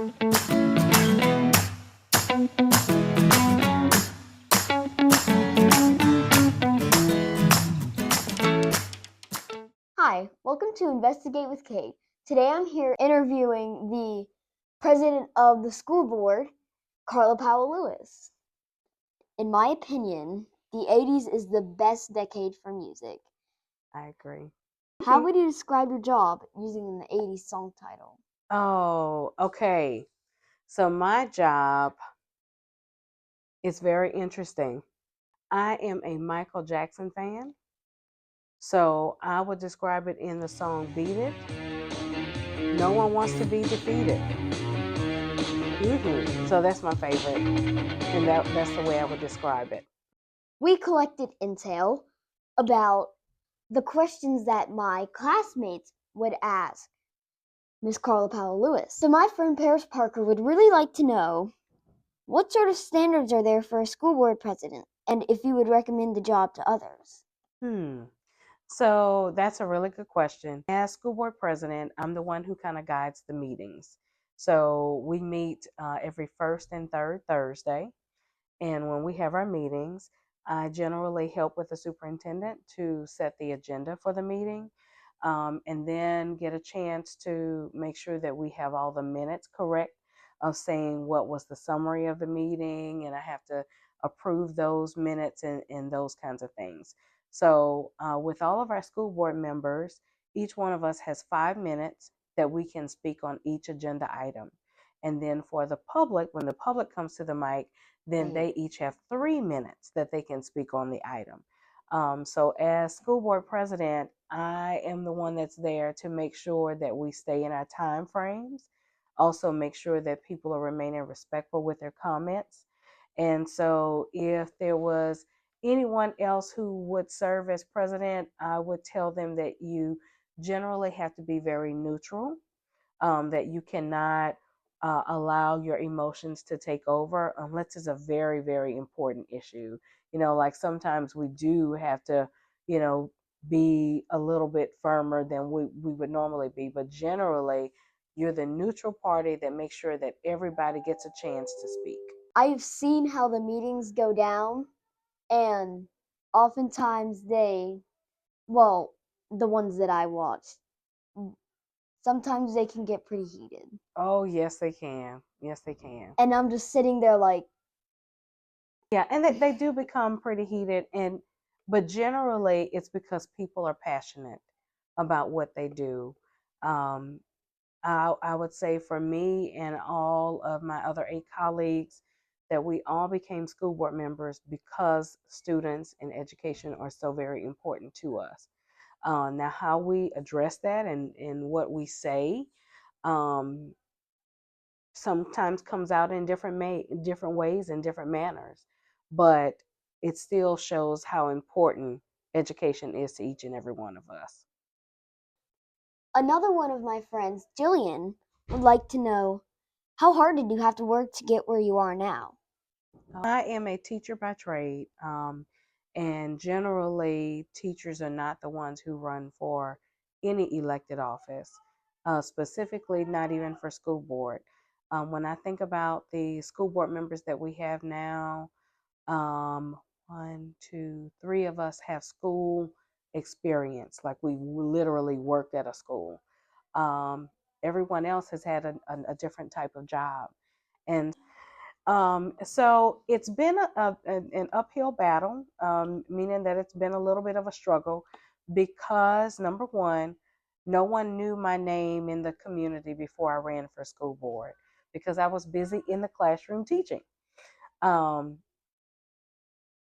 Hi, welcome to Investigate with Kate. Today I'm here interviewing the president of the school board, Carla Powell Lewis. In my opinion, the 80s is the best decade for music. I agree. How would you describe your job using the 80s song title? Oh, okay. So my job is very interesting. I am a Michael Jackson fan. So I would describe it in the song Beat It. No one wants to be defeated. So that's my favorite. And that's the way I would describe it. We collected intel about the questions that my classmates would ask Miss Carla Powell Lewis. So my friend Paris Parker would really like to know what sort of standards are there for a school board president, and if you would recommend the job to others? So that's a really good question. As school board president, I'm the one who kind of guides the meetings. So we meet every first and third Thursday. And when we have our meetings, I generally help with the superintendent to set the agenda for the meeting, and then get a chance to make sure that we have all the minutes correct of saying what was the summary of the meeting, and I have to approve those minutes and those kinds of things. So with all of our school board members, each one of us has 5 minutes that we can speak on each agenda item. And then for the public, when the public comes to the mic, then they each have 3 minutes that they can speak on the item. So as school board president, I am the one that's there to make sure that we stay in our time frames, also make sure that people are remaining respectful with their comments. And so if there was anyone else who would serve as president, I would tell them that you generally have to be very neutral, that you cannot allow your emotions to take over unless it's a very, very important issue. Like sometimes we do have to, be a little bit firmer than we would normally be. But generally, you're the neutral party that makes sure that everybody gets a chance to speak. I've seen how the meetings go down, and oftentimes the ones that I watch, sometimes they can get pretty heated. Oh, yes, they can. Yes, they can. And I'm just sitting there like, Yeah, and they do become pretty heated, but generally it's because people are passionate about what they do. Um, I would say for me and all of my other 8 colleagues that we all became school board members because students and education are so very important to us. Now, how we address that and what we say um, sometimes comes out in different ways and different manners, but it still shows how important education is to each and every one of us. another one of my friends, Jillian, would like to know, how hard did you have to work to get where you are now? I am a teacher by trade, and generally, teachers are not the ones who run for any elected office, specifically, not even for school board. When I think about the school board members that we have now, um, one, two, three of us have school experience, like we literally worked at a school. Um, Everyone else has had a different type of job. And so it's been an uphill battle, meaning that it's been a little bit of a struggle because, number one, no one knew my name in the community before I ran for school board because I was busy in the classroom teaching. Um,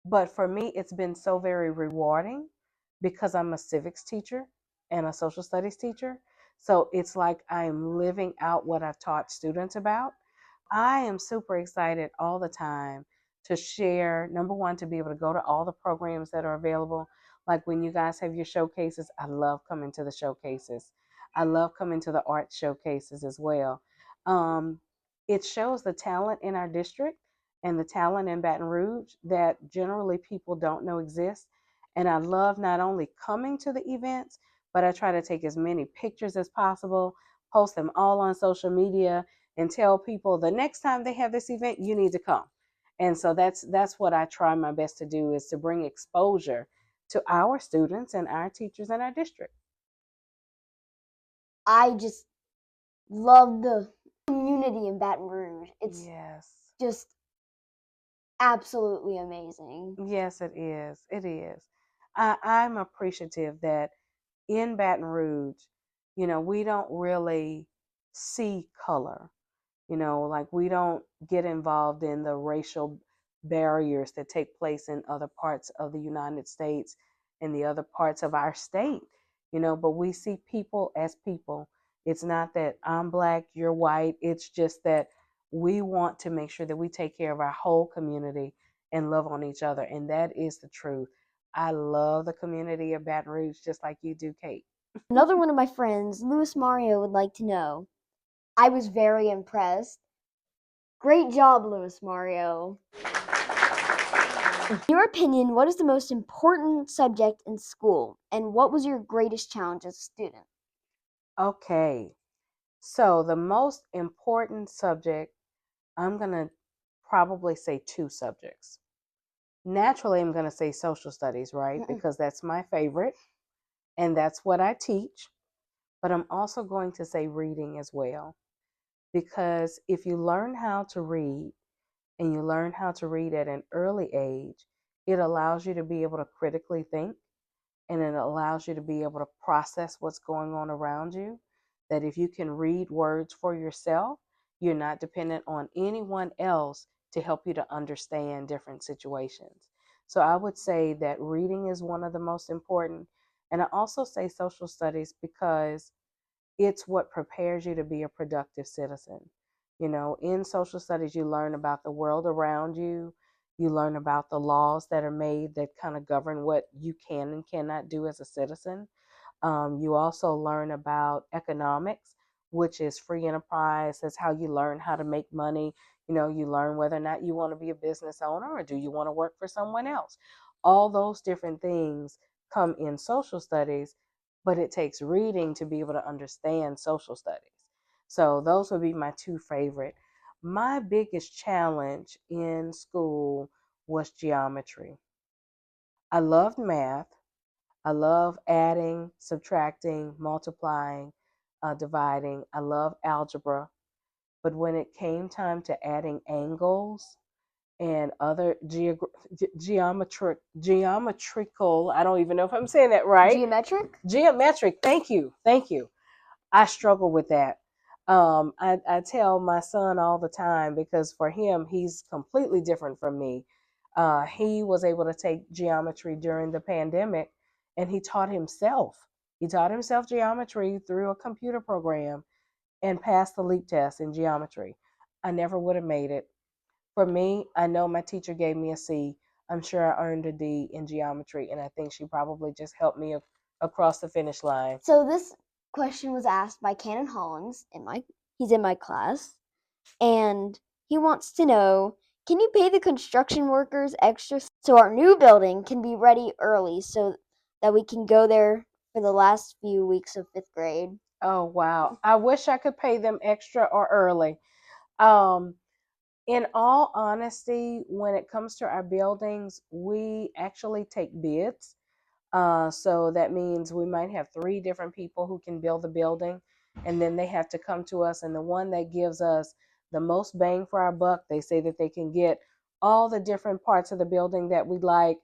but for me, it's been so very rewarding because I'm a civics teacher and a social studies teacher. So it's like I'm living out what I've taught students about. I am super excited all the time to share, number one, to be able to go to all the programs that are available. Like when you guys have your showcases, I love coming to the showcases. I love coming to the art showcases as well. Um, it shows the talent in our district and the talent in Baton Rouge that generally people don't know exists. And I love not only coming to the events, but I try to take as many pictures as possible, post them all on social media, and tell people the next time they have this event, you need to come. And so that's what I try my best to do, is to bring exposure to our students and our teachers in our district. I just love the community in Baton Rouge. It's Yes. just absolutely amazing. Yes, it is. It is. I'm appreciative that in Baton Rouge, we don't really see color. Like, we don't get involved in the racial barriers that take place in other parts of the United States and the other parts of our state, but we see people as people. It's not that I'm black, you're white. It's just that we want to make sure that we take care of our whole community and love on each other. And that is the truth. I love the community of Baton Rouge just like you do, Kate. Another one of my friends, Louis Mario, would like to know. I was very impressed. Great job, Louis Mario. In your opinion, what is the most important subject in school, and what was your greatest challenge as a student? Okay. So, the most important subject, I'm going to probably say two subjects. Naturally, I'm going to say social studies, right? Because that's my favorite and that's what I teach. But I'm also going to say reading as well. Because if you learn how to read, and you learn how to read at an early age, it allows you to be able to critically think, and it allows you to be able to process what's going on around you. That if you can read words for yourself, you're not dependent on anyone else to help you to understand different situations. So I would say that reading is one of the most important. And I also say social studies because it's what prepares you to be a productive citizen. In social studies, you learn about the world around you. You learn about the laws that are made that kind of govern what you can and cannot do as a citizen. You also learn about economics, which is free enterprise. That's how you learn how to make money. You learn whether or not you want to be a business owner or do you want to work for someone else. All those different things come in social studies, but it takes reading to be able to understand social studies. So those would be my two favorite. My biggest challenge in school was geometry. I loved math. I love adding, subtracting, multiplying, dividing. I love algebra. But when it came time to adding angles and other geometrical, I don't even know if I'm saying that right. Geometric. Thank you. Thank you. I struggle with that. I tell my son all the time, because for him, he's completely different from me. He was able to take geometry during the pandemic, and he taught himself. He taught himself geometry through a computer program and passed the LEAP test in geometry. I never would have made it. For me, I know my teacher gave me a C. I'm sure I earned a D in geometry, and I think she probably just helped me across the finish line. So this question was asked by Cannon Hollins. He's in my class, and he wants to know, can you pay the construction workers extra so our new building can be ready early so that we can go there for the last few weeks of 5th grade? Oh, wow. I wish I could pay them extra or early. Um, in all honesty, when it comes to our buildings, we actually take bids. So that means we might have 3 different people who can build the building, and then they have to come to us. And the one that gives us the most bang for our buck, they say that they can get all the different parts of the building that we like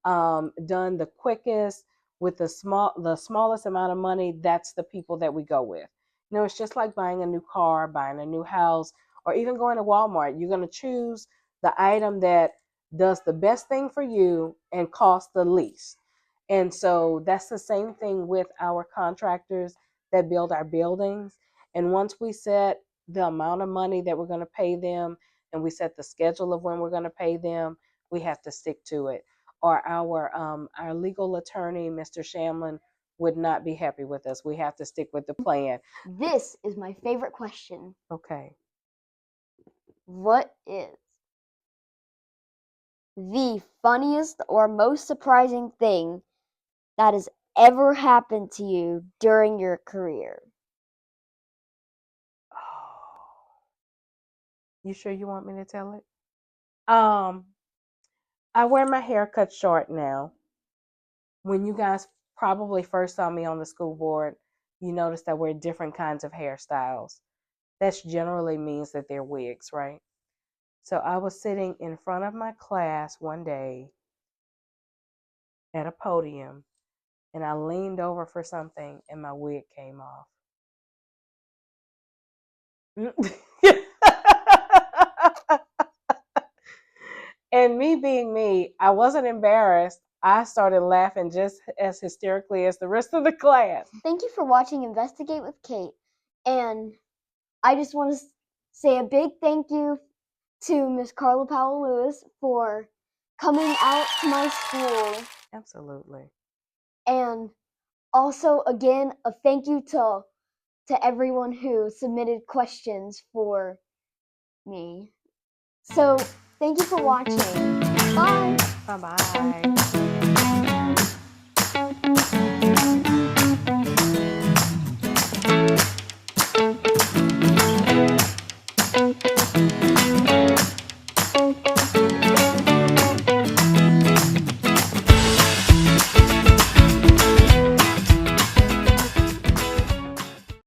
done the quickest with the smallest amount of money. That's the people that we go with. It's just like buying a new car, buying a new house, or even going to Walmart. You're going to choose the item that does the best thing for you and costs the least. And so that's the same thing with our contractors that build our buildings. And once we set the amount of money that we're going to pay them, and we set the schedule of when we're going to pay them, we have to stick to it. Or our legal attorney, Mr. Shamlin, would not be happy with us. We have to stick with the plan. This is my favorite question. Okay. What is the funniest or most surprising thing that has ever happened to you during your career? You sure you want me to tell it? I wear my hair cut short now. When you guys probably first saw me on the school board, you noticed I wear different kinds of hairstyles. That generally means that they're wigs, right? So I was sitting in front of my class one day at a podium, and I leaned over for something, and my wig came off. And me being me, I wasn't embarrassed. I started laughing just as hysterically as the rest of the class. Thank you for watching Investigate with Kate. And I just want to say a big thank you to Miss Carla Powell Lewis for coming out to my school. Absolutely. And also, again, a thank you to everyone who submitted questions for me. So, thank you for watching. Bye. Bye-bye.